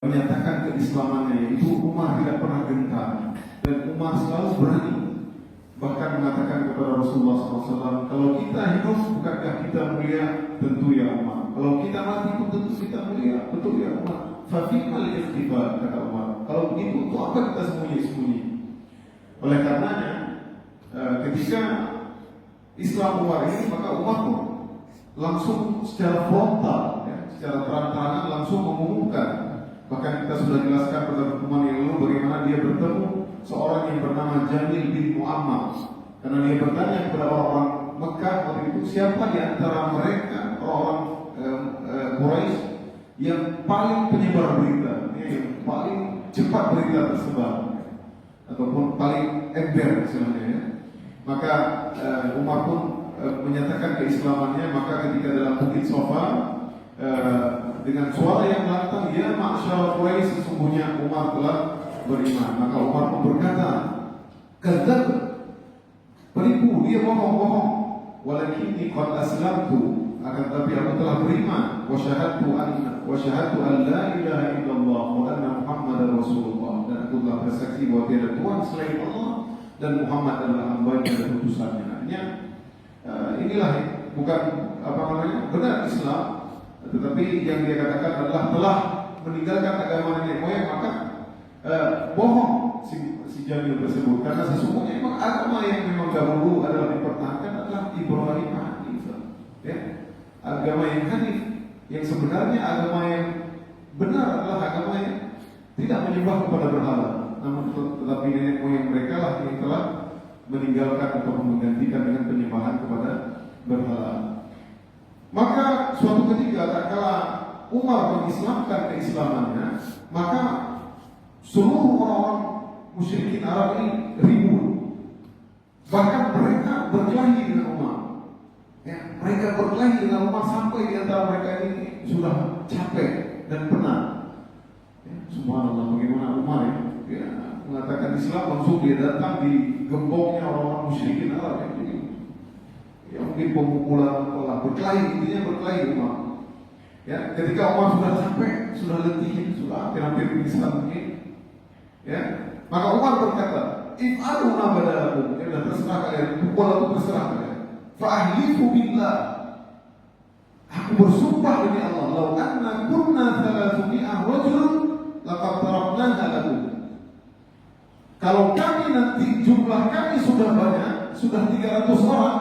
menyatakan keislamannya, yaitu Umar tidak pernah gentar dan Umar selalu berani, bahkan mengatakan kepada Rasulullah SAW, kalau kita hidup bukankah kita mulia? Tentu ya Umar. Kalau kita mati pun tentu kita mulia. Betul ya Umar. Fafimal ikhtibar, kata Umar. Kalau begitu untuk apa kita sembunyi-sembunyi? Oleh karenanya ketika Islam Umar ini, maka Umar pun langsung secara frontal, secara terang-terangan langsung mengumumkan. Bahkan kita sudah jelaskan pada pertemuan yang lalu bagaimana dia bertemu seorang yang bernama Jamil bin Muammar, karena dia bertanya kepada orang-orang Mekah waktu itu, siapa di antara mereka orang-orang Quraisy yang paling penyebar berita, yang paling cepat berita tersebar ataupun paling ember istilahnya. Maka Umar pun menyatakan keislamannya. Maka ketika dalam Bukit Sofa dengan suara yang lantang, ya ma'syar Quraisy, sesungguhnya Umar telah beriman. Maka Umar pun berkata, kadzdzab, penipu, dia bohong-bohong. Walakinni qad aslamtu, akan tapi aku telah beriman. Wa syahadtu an la ilaha illallah wa anna Muhammadar Rasulullah, dan aku telah bersaksi bahwa tiada Tuhan selain Allah dan Muhammad adalah hamba-Nya dan utusannya. Artinya inilah bukan benar Islam, tetapi yang dia katakan adalah telah meninggalkan agama nenek moyang. Maka bohong si Jamil tersebut, karena sesungguhnya memang agama yang memang dahulu adalah dipertahankan adalah Ibrahim Hanif, agama yang hanif, yang sebenarnya agama yang benar adalah agama yang tidak menyembah kepada berhala, namun tetapi nenek moyang mereka lah yang telah meninggalkan atau menggantikan dengan penyembahan kepada berhala. Maka suatu ketika tatkala Umar mengislamkan keislamannya, maka seluruh orang-orang musyrikin Arab ini ribut. Bahkan mereka berkelahi dengan Umar. Mereka berkelahi dengan Umar sampai di antara mereka ini sudah capek dan penat. Subhanallah, bagaimana Umar mengatakan Islam, langsung dia datang di gembongnya orang-orang musyrikin Arab. Mungkin pemukulan, berkelahi, intinya berkelahi Umar. Ketika Umar sudah capek, sudah letih, sudah hampir pingsan begini, maka Umar berkata, "If'alu ma badalakum," terserah kalian, pukul itu terserah kalian. Fa'ahlifu billah, aku bersumpah demi Allah, lau anna kunna 300 rajul laqad tarabnaha lakum. Kalau kami nanti jumlah kami sudah banyak, sudah 300 orang,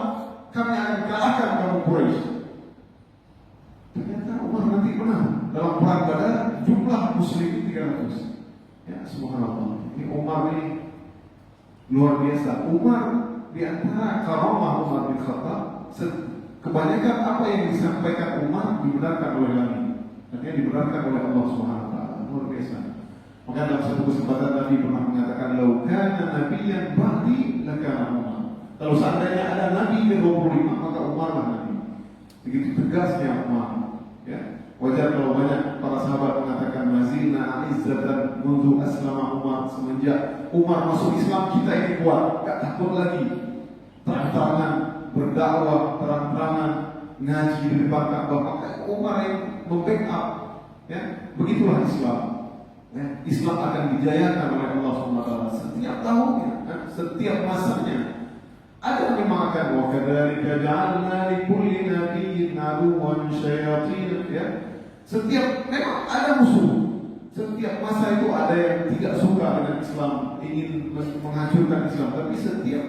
kami akan kalahkan kaum Quraisy. Ternyata Umar nanti benar. Dalam perang Badar jumlah muslim 300. Subhanallah. Ini Umar ini luar biasa. Umar di antara karamah Umar bin Khattab, kebanyakan apa yang disampaikan Umar dibenarkan oleh Nabi. Artinya dibenarkan oleh Allah Subhanahu wa taala. Luar biasa. Maka dalam satu kesempatan Nabi pernah mengatakan, "Lau kana nabiyyan ba'di lakana Umar." Kalau seandainya ada Nabi ke-25, maka Umar lah Nabi. Begitu tegasnya Umar. Wajar kalau banyak para sahabat mengatakan, mazilna izzatan mundu aslama Umar, semenjak Umar masuk Islam kita ini kuat, gak takut lagi. Terang-terangan berdakwah, terang-terangan ngaji di depan Ka'bah. Maka Umar yang membackup. Begitulah Islam. Islam akan dijayakan oleh Allah SWT setiap tahunnya, setiap masanya. Ada memang akan wa kadzalika ja'alna likulli nabiyyin aduwwan syayatin. Setiap memang ada musuh. Setiap masa itu ada yang tidak suka dengan Islam, ingin menghancurkan Islam. Tapi setiap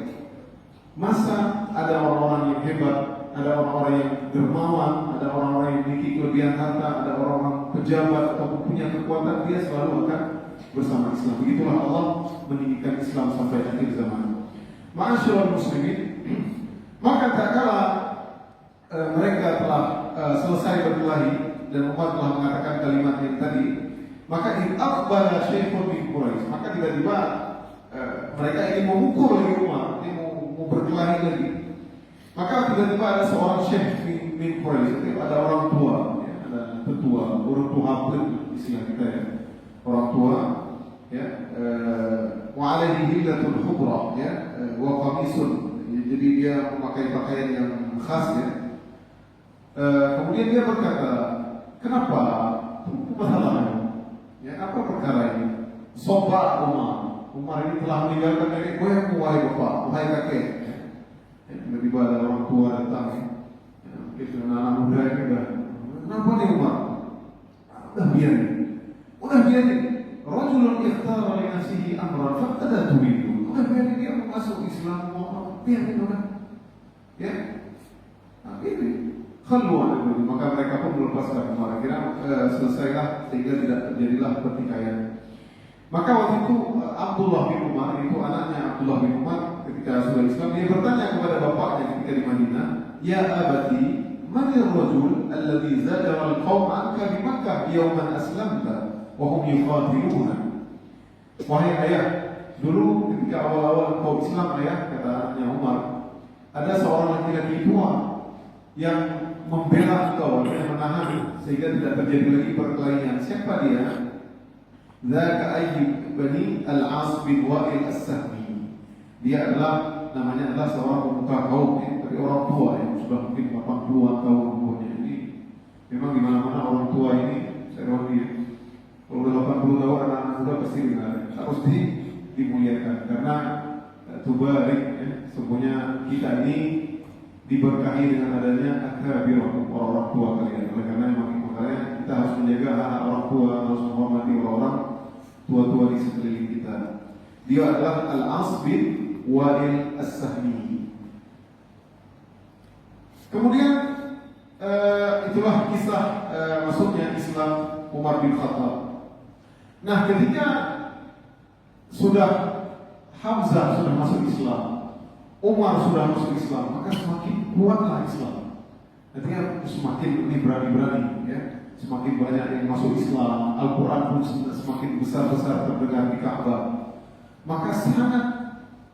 masa ada orang-orang yang hebat, ada orang-orang yang dermawan, ada orang-orang yang memiliki kelebihan harta, ada orang-orang pejabat ataupun punya kekuatan, dia selalu akan bersama Islam. Begitulah Allah meninggikan Islam sampai akhir zaman. Ma'asyiral muslimin, maka tak kala mereka telah selesai berkelahi dan Umar telah mengatakan kalimat yang tadi, maka aqbala syaikhun min Quraisy, maka tiba-tiba mereka ingin memukul lagi Umar, ingin mau berkelahi lagi. Maka tiba-tiba ada seorang syekh min Quraisy, ada orang tua, ada tetua, orang tua habib istilah kita orang tua, wa alaihi hillatul khubra, wa qamisun, jadi dia memakai pakaian yang khas. Kemudian dia berkata, kenapa? Masalahnya, apa Sobat Umar. Umar ini telah meninggalkan nenek moyangmu, wahai bapak, wahai kakek. Tiba-tiba ada orang tua datang. Mungkin dengan anak muda ini udah, kenapa nih Umar? Udah biarin. Rajulun ikhtara li nafsihi amran faqadatu minhu. Udah biarin dia masuk Islam, biarin udah. Ya. Nah, ini khaluan itu. Maka mereka pun melepaskan Umar. Akhirnya selesailah sehingga tidak terjadilah pertikaian. Maka waktu itu Abdullah bin Umar, itu anaknya Abdullah bin Umar, ketika sudah Islam, dia bertanya kepada bapaknya ketika di Madinah, "Ya abati, man ar-rajul alladhi zajara al-qawm anka bi Makkah yawman aslamta wa hum yuqatiluna?" Wahai ayah, dulu ketika awal-awal kau Islam ayah, kata anaknya Umar, ada seorang laki-laki tua yang membela engkau, yang menahan sehingga tidak terjadi lagi perkelahian. Siapa dia? Zaka Ayyub bani Al-As bin Wa'il As-Sahmi. Dia namanya adalah seorang pemuka kaum, tapi orang tua yang sudah mungkin 80-an tahun umurnya. Jadi memang di mana-mana orang tua ini, saya tahu dia, kalau udah 80 tahun anak-anak muda pasti harus dimuliakan karena tubarik, semuanya kita ini diberkahi dengan adanya akabir orang-orang tua kalian. Oleh karena makanya kita harus menjaga hak orang tua, harus menghormati orang tua-tua di sekeliling kita. Dia adalah Al-As bin Wa'il As-Sahmi. Kemudian itulah kisah masuknya Islam Umar bin Khattab. Nah, ketika sudah Hamzah sudah masuk Islam, Umar sudah masuk Islam, maka semakin kuatlah Islam. Artinya semakin ini berani-berani, ya. Semakin banyak yang masuk Islam, Al-Quran pun semakin besar-besar terdengar di Ka'bah. Maka sangat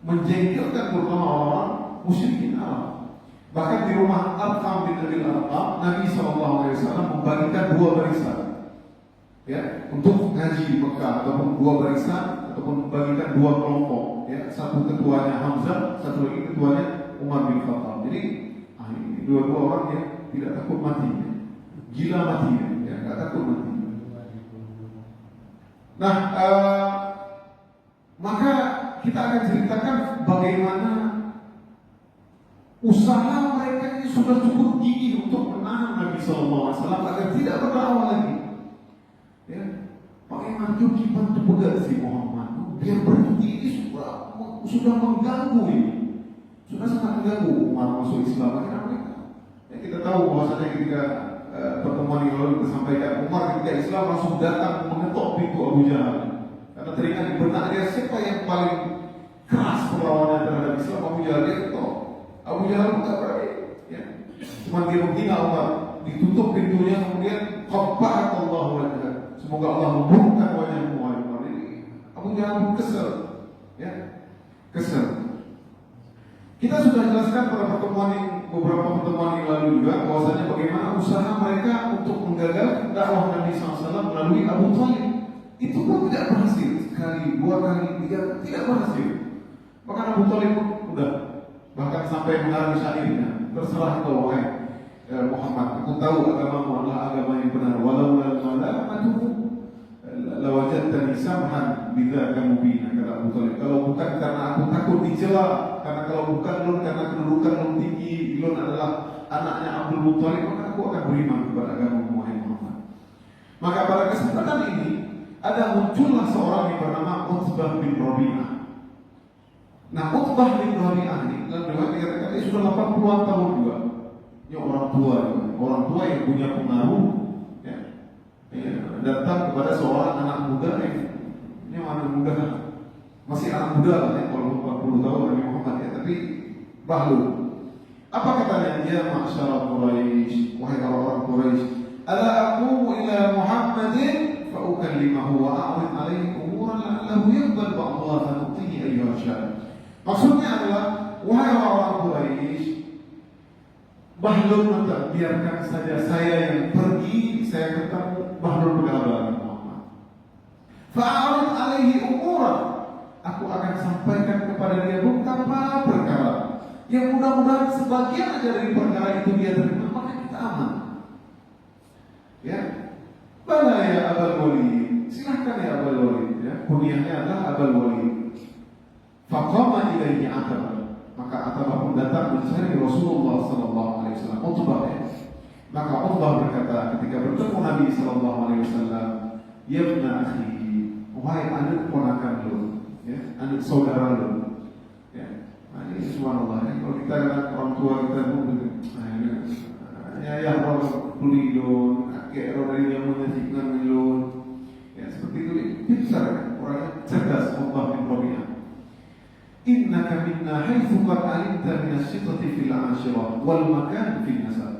menjengkelkan terutama orang musyrikin Arab. Bahkan di rumah Arqam bin Abil Arqam, Nabi SAW membagikan 2 barisan, ya, untuk ngaji di Mekah, ataupun 2 barisan, ataupun membagikan 2 kelompok, ya. Satu ketuanya Hamzah, satu lagi ketuanya Umar bin Khattab. Jadi dua-dua orang yang tidak takut mati, gila mati, ya, nggak takut mati. Nah, maka kita akan ceritakan bagaimana usaha mereka ini sudah cukup tinggi untuk menahan Nabi SAW agar tidak berdakwah lagi. Ya, bagaimana kewajiban petugas si Muhammad biar berhenti ini sudah mengganggu ini, sudah sangat mengganggu umat masuk Islam. Akhirnya mereka, ya, kita tahu bahwasanya ketika pertemuan yang lalu kita sampaikan, Umar ketika Islam langsung datang mengetok pintu Abu Jahal karena teringat di benak dia siapa yang paling keras perlawanan terhadap Islam. Abu Jahal dia ketok. Abu Jahal bukan berani, ya. Cuma dia menghina Umar, ditutup pintunya, kemudian qabbahat Allah wajhah, semoga Allah memurungkan wajahmu wahai Umar. Ini Abu Jahal pun kesel, ya, kesel. Kita sudah jelaskan pada beberapa pertemuan yang lalu juga bahwasanya bagaimana usaha mereka untuk menggagalkan dakwah Nabi SAW melalui Abu Thalib. Itu pun tidak berhasil, sekali, 2 kali, 3, tidak berhasil. Bahkan Abu Thalib pun udah bahkan sampai mengarang syairnya, terserah kau wahai Muhammad, aku tahu agamamu adalah agama yang benar, walau malamatuhu lawajadtani samhan bidzaka mubina, kata Abu Thalib. Kalau bukan karena aku takut dicela, kalau bukan lun karena kedudukan lun tinggi, lun adalah anaknya Abdul Muthalib, maka aku akan beriman kepada agamamu wahai Muhammad. Maka pada kesempatan ini muncullah seorang yang bernama Utbah bin Rabi'ah. Nah, Utbah bin Rabi'ah ini dalam riwayat dikatakan dia sudah 80-an tahun juga. Ini orang tua yang punya pengaruh, ya, datang kepada seorang anak muda ini anak muda, masih anak muda lah, ya, kalau 40 tahun Nabi Muhammad, ya, tapi bahlul. Apa katanya dia? Ma'syara Quraisy, wahai orang-orang Quraisy, ala aqumu ila Muhammadin fa ukallimahu wa a'rid alaihi umuran la'allahu yaqbal ba'dha fa nu'tihi ayyuha syar. Maksudnya adalah, wahai orang-orang Quraisy, Bahlul minta biarkan saja saya yang pergi, saya ketemu Bahlul berkabar Muhammad. Fa'arid alaihi umuran, aku akan sampaikan kepada dia beberapa perkara yang mudah-mudahan sebagian aja dari perkara itu dia terima, maka kita aman. Ya, bala ya Abul Walid, silahkan ya Abul Walid, ya, kuliahnya Abul Walid. Faqama ilaihi Atbah. Maka Atbah pun datang mencari Rasulullah sallallahu alaihi wasallam. Utbah ya. Maka Utbah berkata ketika bertemu Nabi sallallahu alaihi wasallam, "Ya ibna akhi, wahai anak ponakan lu, ya, anak saudara lu." Ya. Nah, ini subhanallah ya. Kalau kita lihat orang tua kita pun ya orang pelidun, kakek orang yang menyaksikan melun, ya seperti itu. Pintar orang cerdas, Utbah bin Rabi'ah. Innaka minna haitsu qad alimta min as-sitati fil 'ashirah wal makan fil nasab.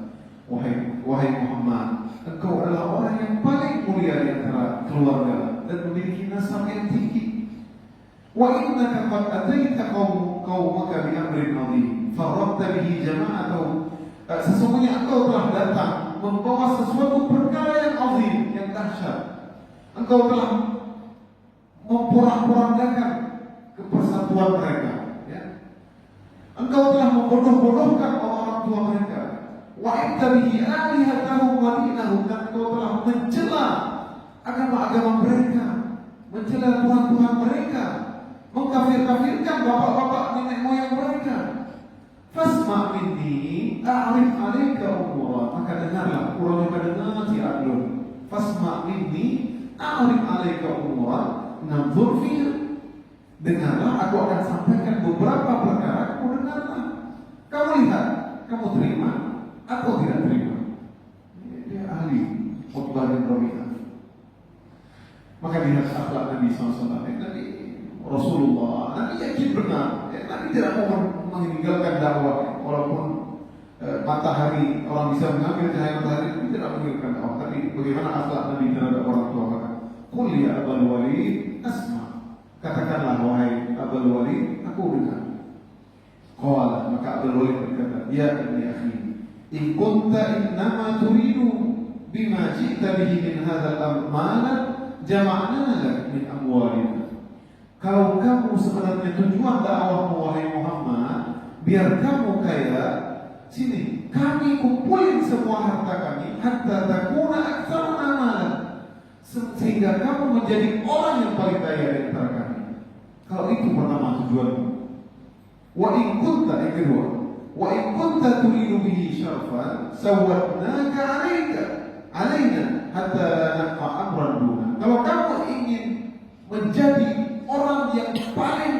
Wahai Muhammad, engkau adalah orang yang paling mulia di antara keluarga dan memiliki nasab yang tinggi. Wa innaka qad ataita qaumaka bi amrin 'azim faradta bihi jama'atahu. Sesungguhnya engkau telah datang membawa sesuatu perkara yang azim, yang dahsyat. Engkau telah memporak-porandakan kepersatuan mereka, ya. Engkau telah membodoh-bodohkan orang tua mereka. Wa ittabihi alihatahum wa dinahum, dan engkau telah mencela agama-agama mereka, mencela Tuhan-Tuhan mereka, mengkafir-kafirkan bapak-bapak nenek moyang mereka. Fasma' minni a'rif 'alaika umura. Maka dengarlah, kurang dengar tiadun. Fasma' minni a'rif 'alaika umura nanzur fiha. Dengarlah, aku akan sampaikan beberapa perkara, kamu dengarlah. Kamu lihat, kamu terima atau tidak terima. Dia ahli Utbah bin Rabi'ah. Maka lihat akhlak Nabi SAW. Nabi Rasulullah, Nabi yakin benar. Nabi tidak mau meninggalkan dakwah, walaupun matahari, orang bisa mengambil cahaya matahari, Nabi tidak meninggalkan dakwah. Tapi bagaimana akhlak Nabi terhadap orang tua mereka? Qul ya Abul Walid asma. Katakanlah wahai Abul Walid, aku dengar. Qala, maka Abul Walid berkata, ya ibni akhi, in kunta innama turidu bima ji'ta bihi min hadzal amana jama'na lak min amwalina. Kalau kamu sebenarnya tujuan dakwahmu wahai Muhammad, biar kamu kaya, sini kami kumpulin semua harta kami, hatta takuna aktsara amalan, sehingga kamu menjadi orang yang paling kaya di antara kami. Kalau itu pertama tujuanmu. Wa in kunta, yang kedua, wa in kunta turidu bihi syarfan sawwadnaka alaina hatta la naqa amran duna. Kalau kamu ingin menjadi orang yang paling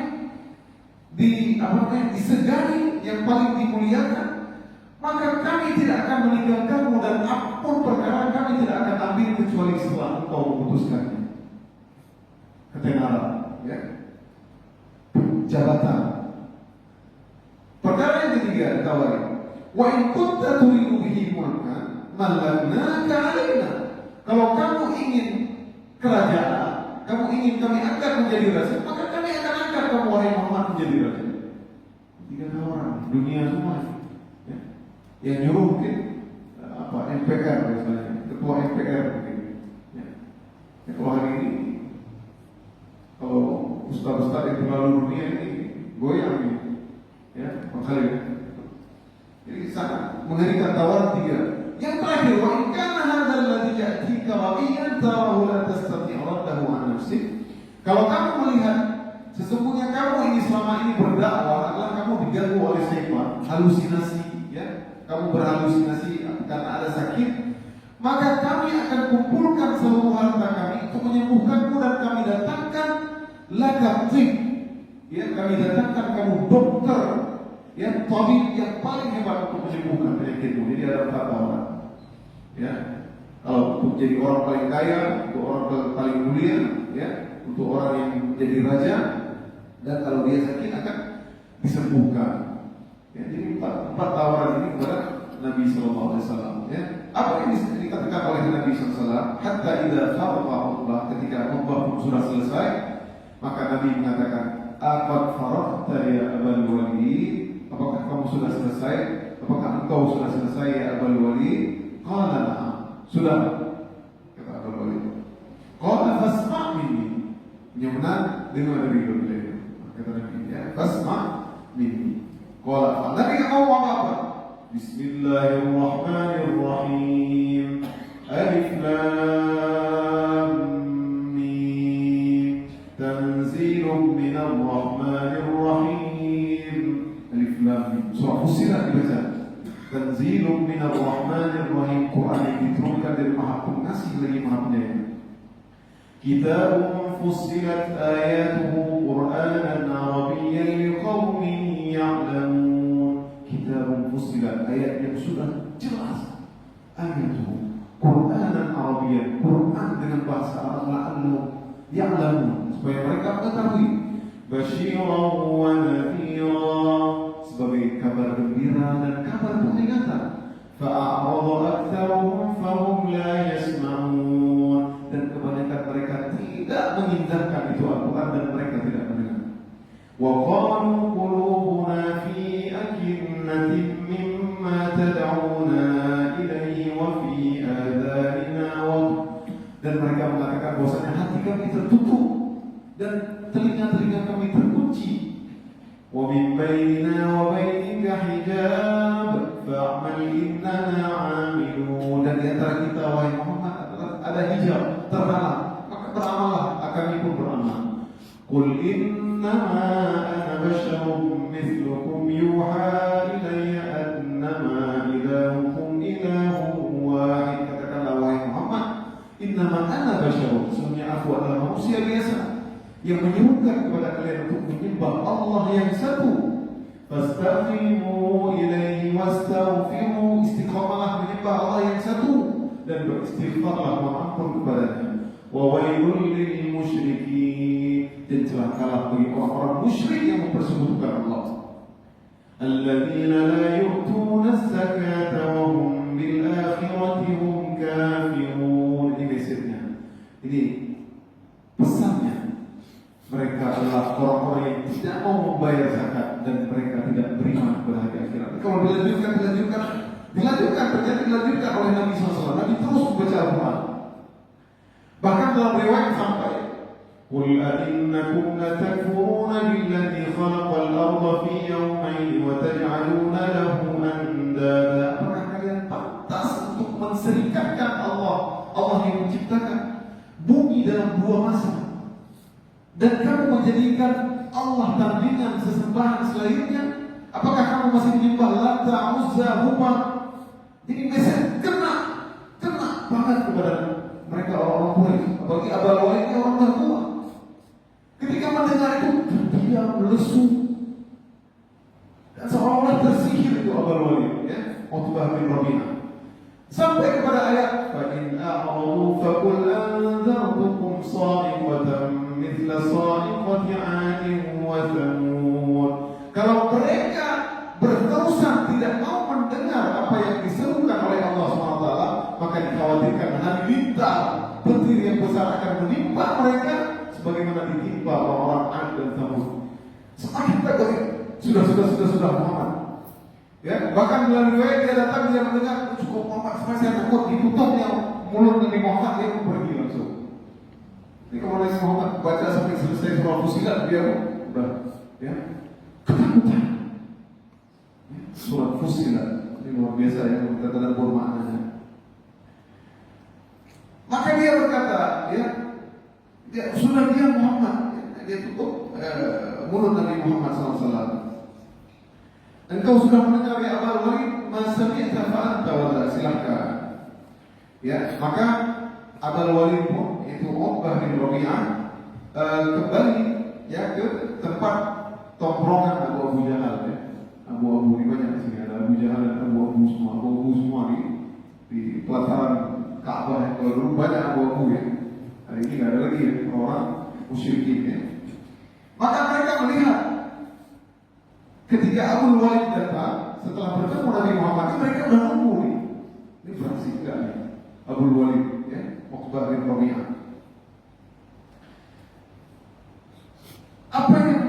disegani, yang paling dimuliakan, maka kami tidak akan meninggalkanmu, dan apapun perkara kami tidak akan ambil kecuali setelah engkau memutuskannya. Ketenaran, ya, jabatan. Perkara yang ketiga ditawari, wa in kunta turidu bihi mulkan mallaknaka alaina. Kalau kamu ingin kerajaan, kamu ingin kami angkat menjadi raja, maka kami akan angkat kamu wahai Muhammad menjadi raja. Tiga orang dunia semua, ya. Yang nyuruh mungkin MPR misalnya, ketua MPR mungkin, ya. Ya, kalau hari ini, kalau ustaz-ustaz yang terlalu dunia ini goyang ini, ya, makanya. Jadi sangat mengerikan tawaran tiga. Yang terakhir, wa in kana hadzal ladzi ya'tika ra'iyan tarahu la tastati' raddahu an nafsik. Kalau kamu melihat sesungguhnya kamu ini selama ini berdakwah adalah kamu diganggu oleh syaitan, halusinasi, ya. Kamu berhalusinasi karena ada sakit, maka kami akan kumpulkan seluruh harta kami untuk menyembuhkanmu, dan kami datangkan lakatib, ya, kami datangkan kamu dokter, ya, tabib yang paling hebat untuk menyembuhkan penyakitmu. Jadi ada 4 tawaran, ya. Kalau untuk jadi orang paling kaya, untuk orang paling mulia, ya, untuk orang yang menjadi raja, dan kalau dia sakit akan disembuhkan. Ya, jadi 4 tawaran ini kepada Nabi Sallallahu Alaihi Wasallam. Ya. Apa yang dikatakan oleh Nabi Sallallahu Alaihi Wasallam? Hatta idza faragha khutbah, ketika khutbah pun sudah selesai, maka Nabi mengatakan, "Aqad faraghta ya Abul Walid?" Apakah kamu sudah selesai? Apakah engkau sudah selesai ya Abul Walid? Qala na'am. Sudah, kata Abul Walid. Qala fasma' minni. Yang benar dengar dari beliau. Kata Nabi, ya, fasma' minni. Qala, Nabi ngomong apa? Bismillahirrahmanirrahim. Alif Lam Mim. Tanzilul minar rahmanir rahim. Alif Lam Mim. Surah Fussilat dibaca. Tanzilum minar rahmanir rahim. Quran yang diturunkan dari Maha Pengasih lagi Maha Penyayang. Kitabun fussilat ayatuhu Qur'anan Arabiyyan liqaumin ya'lamun. Kitabun fussilat, ayat yang sudah jelas. Ayatuhu Qur'anan Arabiyyan, Quran dengan bahasa Arab la'allahum ya'lamun, supaya mereka mengetahui. Basyiran wa nadhira, sebagai kabar gembira dan kabar peringatan. Fa'arada aktsaruhum fahum la yasma'un, dan kebanyakan mereka tidak mengindahkan itu Al-Quran dan mereka tidak mendengar. Wa qalu qulubuna fi akinnatin mimma tad'una ilaihi wa fi adanina wa, dan mereka mengatakan bahwasanya hati kami tertutup dan telinga-telinga kami terkunci. Wa min bainina wa bainika hijab fa'mal innana 'amilun, dan di antara kita wahai Muhammad ada hijab terhalang, maka beramallah, kami pun beramal. Qul innama ana basyarum mithlukum yuha ilayya annama ilahukum ilahun wahid. Katakanlah wahai Muhammad, innama ana basyarum, sesungguhnya aku adalah manusia biasa yang menyerukan kepada kalian untuk menyembah Allah yang satu. Fastaqimu ilaihi wastaghfiru, istiqamalah menyembah Allah yang satu dan beristighfarlah, mohon ampun kepadanya. Wa wailul lil musyrikin, dan celakalah bagi orang-orang musyrik yang mempersekutukan Allah. Alladzina la yu'tuna az-zakata wa hum bil akhirati hum kafirun. Ini mesejnya, ini pesannya. Mereka adalah orang-orang yang tidak mau membayar zakat dan mereka tidak beriman kepada hari akhirat. Kalau dilanjutkan oleh Nabi SAW. Nabi terus membaca Al-Quran. Bahkan dalam riwayat sampai, Qul a'innakum latakfuruna billadzi khalaqal arda fi yawmayn wa taj'aluna lahu andada. Apakah kalian pantas untuk menserikatkan Allah yang menciptakan bumi dalam 2 masa, dan kamu menjadikan Allah tandingan sesembahan selainnya? Apakah kamu masih menyembah Lata, Uzza, Hubal? Ini mesej kena banget kepada mereka orang-orang Quraisy, apalagi Abu Walid ini orang tua. Ketika mendengar itu dia lesu dan seolah-olah tersihir itu Abu Walid, ya, Utbah bin Rabi'ah, sampai kepada ayat fa in a'radu faqul anzartukum sa'iqatan mithla sa'iqati 'adin wa thamud. Kalau mereka berterusan tidak mau mendengar apa yang diserukan oleh Allah SWT, maka dikhawatirkan hari lintar petir yang besar akan menimpa mereka sebagaimana ditimpa orang-orang 'Ad dan Thamud. Semakin takut, sudah Muhammad. Ya, bahkan melalui riwayat dia datang, dia mendengar, cukup Muhammad, saya takut ditutupnya mulut Nabi Muhammad, dia pun pergi langsung. Ini kalau Nabi Muhammad baca sampai selesai surah Fussilat, dia udah, ya, ketakutan. Surah Fussilat ini luar biasa ya, kita tadabbur maknanya. Maka dia berkata, dia sudah dia Muhammad, dia tutup mulut Nabi Muhammad SAW. Engkau sudah mendengar ya Abu Walid, masami'ta fa'anta wala, silahkan. Ya, maka Abu Walid pun, itu Utbah bin Rabi'ah, kembali ya ke tempat tongkrongan Abu Jahal, ya. Abu ini banyak di sini, ada Abu Jahal dan Abu semua di pelataran Ka'bah. Kalau dulu banyak Abu ya, hari ini nggak ada lagi ya, orang musyrikin ya. Maka mereka melihat ketika Abu Walid datang setelah bertemu Nabi Muhammad, mereka sudah nunggu nih. Ini beraksi enggak nih Abu Walid, ya, Utbah bin Rabi'ah. Apa yang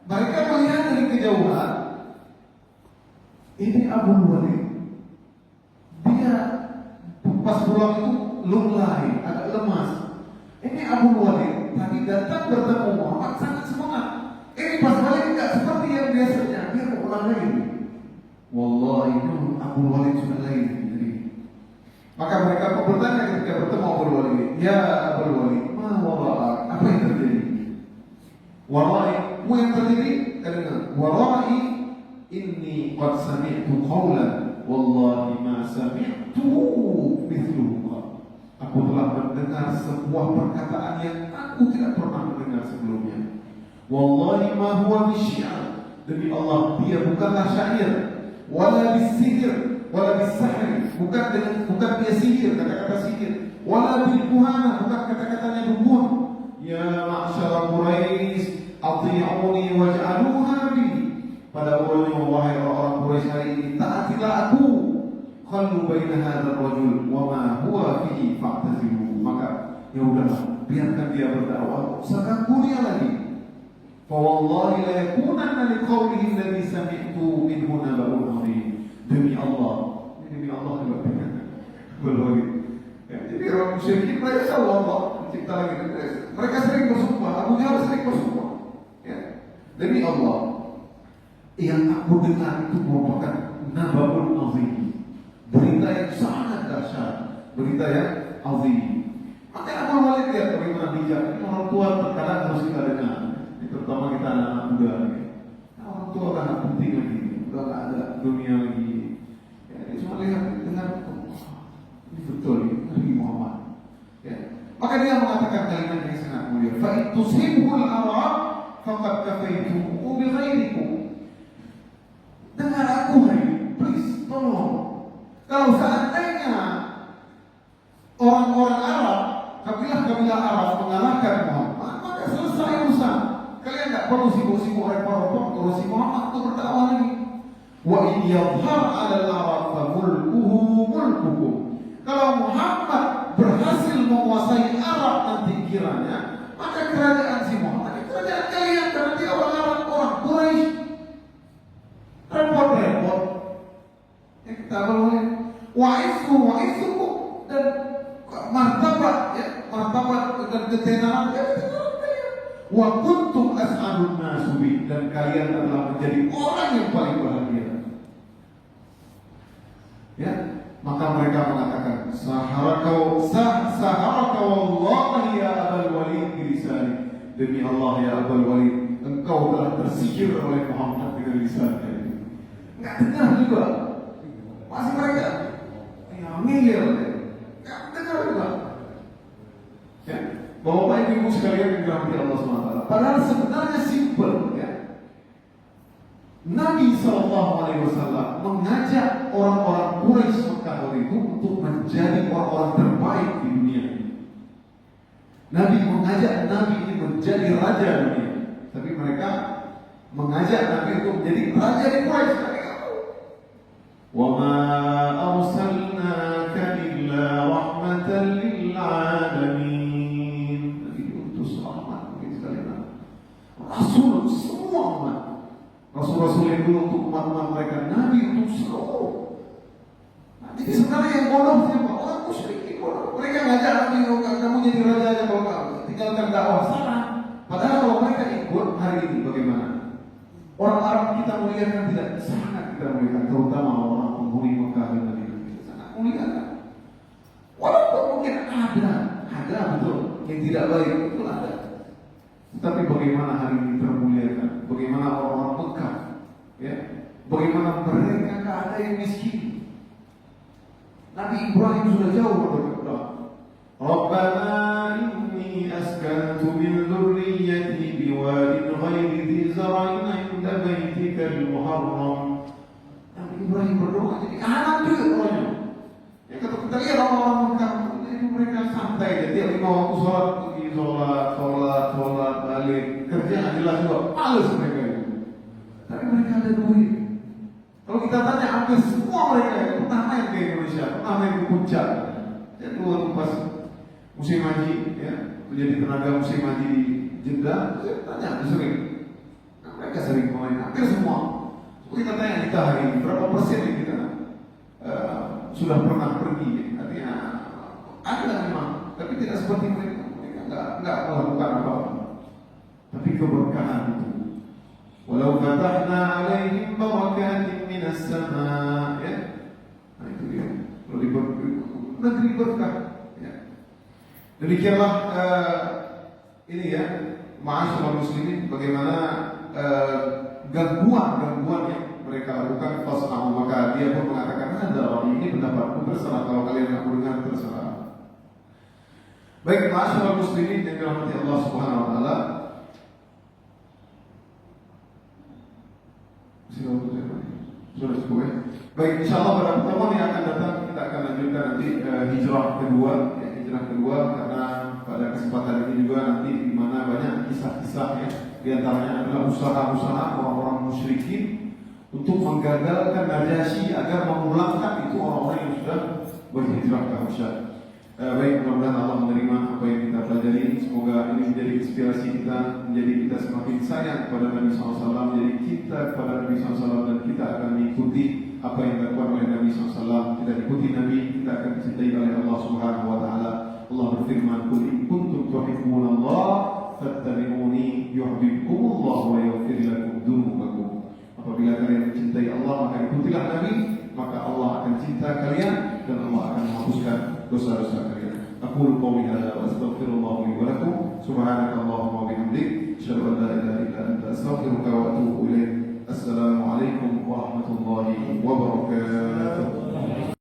mereka melihat dari kejauhan, ini Abu Walid, dia pas pulang itu lunglai, agak lemas. Ini Abu Walid tadi datang bertemu Muhammad sangat semangat. Ini pas balik enggak seperti yang biasanya, dia mau ulang lagi. Wallahi itu Abu Walid sudah lain. Maka mereka bertanya ketika bertemu Abu Walid, ya Abu Walid, ma wabak, apa yang terjadi? Warai, yang terjadi dengan warai inni qad sami'tu qawlan wallahi ma sami'tu mithluhu. Aku telah mendengar sebuah perkataan yang aku tidak pernah mendengar sebelumnya. Wallahi ma huwa bisy'ar. Demi Allah, dia bukanlah syair, wala bisihir, wala bisahr, bukan dia sihir, kata-kata sihir, wala bil kuhana, bukan kata-katanya dukun. Ya ma'syara Quraisy, ati'uni waj'aluha bi. Pada ulama wahai orang Quraisy hari ini, taatilah aku. Khallu baina hadzal rajul wa ma huwa fihi fa'tazilu. Maka ya udahlah, biarkan dia berdakwah, usah ganggu dia lagi. Fa wallahi la yakunanna liqaulihi alladhi sami'tu minhu naba'un 'adzim. Demi Allah juga belum. Jadi orang musyrikin mereka tahu Allah mencipta lagi. Mereka sering bersumpah, Abu Jahal sering bersumpah. Ya. Demi Allah, yang aku dengar itu merupakan naba'un 'adzim. Berita yang sangat dahsyat, berita yang azim. Maka Abu Walid lihat bagaimana bijak. Orang tua terkadang harus kita dengar, terutama kita anak muda. Orang tua kan penting lagi, udah nggak ada dunia lagi. Ya, dia cuma lihat dengar, ini betul ini Nabi Muhammad. Ya. Maka dia mengatakan kalimat yang sangat mulia. Fa itusibul awam, faqad kafaitu bi ghairikum. Dengar aku hai, please, tolong. Kalau seandainya orang-orang Arab, kabilah-kabilah Arab mengalahkan Muhammad, maka selesai urusan. Kalian tidak perlu sibuk-sibuk repot-repot ngurusi Muhammad untuk berdakwah lagi. Wa in yadhhar 'ala al-Arab fa mulkuhu mulkukum. Kalau Muhammad berhasil menguasai Arab nanti kiranya, maka kerajaan si Muhammad itu kerajaan kalian karena dia orang Quraisy. Repot-repot. Ya kita boleh wa'isuku dan martabat ya, martabat dan ketenaran ya, wa kuntum as'adun nasubi, dan kalian adalah menjadi orang yang paling bahagia. Ya, maka mereka mengatakan saharaka wallahi ya Abul Walid bilisani. Demi Allah ya Abul Walid, engkau telah tersihir oleh Muhammad dengan lisannya. Enggak dengar juga. Masih mereka ngiler, enggak dengar juga. Ya, Bapak Ibu sekalian yang dirahmati Allah SWT. Padahal sebenarnya simpel, ya. Nabi SAW mengajak orang-orang Quraisy Mekah itu untuk menjadi orang-orang terbaik di dunia ini. Nabi mengajak Nabi ini menjadi raja dunia, tapi mereka mengajak Nabi untuk menjadi raja di Quraisy. وَمَا أَرْسَلْنَاكَ إِلَّا رَحْمَةً لِلْعَالَمِينَ. Nabi diutus rahmat bagi sekalian. Rasul semua umat. Rasul-rasul yang dulu untuk umat-umat mereka, Nabi untuk seluruh. Nah, jadi sebenarnya yang bodoh siapa? Orang musyrikin bodoh. Mereka ngajak Nabi, kamu jadi raja aja kalau kamu tinggalkan dakwah. Salah. Padahal kalau mereka ikut hari ini bagaimana? Orang Arab kita muliakan tidak? Sangat kita muliakan, terutama orang penghuni Mekah dan Madinah. Sangat muliakan. Walaupun mungkin ada betul yang tidak baik, betul ada. Tapi bagaimana hari ini termuliakan? Bagaimana orang-orang Mekah? Ya, bagaimana mereka tidak ada yang miskin? Nabi Ibrahim sudah jauh berdoa. Rabbana inni askantu min dzurriyyati biwadin ghairi dzi zar'in 'inda baitikal muharram. Nabi Ibrahim berdoa jadi anak juga doanya. Ya kalau kita lihat orang-orang Mekah itu mereka santai aja, tiap 5 waktu sholat pergi sholat balik, kerja nggak jelas juga, males mereka itu. Tapi mereka ada duit. Kalau kita tanya hampir semua mereka itu pernah main ke Indonesia, pernah main ke Puncak. Ya dulu pas musim haji, ya menjadi tenaga musim haji di Jeddah, saya tanya sering. Nah, mereka sering main, hampir semua. Kita tanya kita hari ini berapa persen yang kita sudah pernah pergi? Artinya ada memang, tapi tidak seperti mereka. Mereka enggak melakukan apa-apa. Tapi keberkahan itu. Walau fatahna 'alaihim barakatin minas sama', ya. Nah itu dia. Negeri berkah. Ya. Demikianlah ini ya, ma'asyiral muslimin, bagaimana gangguan yang mereka lakukan fas'ahu, maka dia pun mengatakan ada orang ini pendapatku, terserah, kalau kalian nggak mau dengar terserah. Baik, ma'asyiral muslimin yang dirahmati Allah Subhanahu wa taala. Sudah cukup ya. Baik, insyaallah pada pertemuan yang akan datang kita akan lanjutkan nanti hijrah kedua, karena pada kesempatan ini juga nanti di mana banyak kisah-kisah ya. Di antaranya adalah usaha-usaha orang-orang musyrikin untuk menggagalkan Najasyi agar memulangkan itu orang-orang yang sudah berhijrah ke Habsyah. Baik, mudah-mudahan Allah menerima apa yang kita pelajari. Semoga ini menjadi inspirasi kita, menjadi kita semakin sayang kepada Nabi SAW, menjadi kita kepada Nabi SAW, dan kita akan mengikuti apa yang dilakukan oleh Nabi SAW. Kita ikuti Nabi, kita akan dicintai oleh Allah Subhanahu wa taala. Allah berfirman, "Qul in kuntum tuhibbunallah fattabi'uni yuhibbukumullah wa yaghfir lakum dzunubakum." Apabila kalian mencintai Allah, maka ikutilah Nabi, maka Allah akan cinta kalian dan Allah akan menghapuskan dosa-dosa kalian. Aqulu qawli hadza wa astaghfirullah li wa lakum. Subhanakallahumma wa bihamdik, asyhadu an la ilaha illa anta, astaghfiruka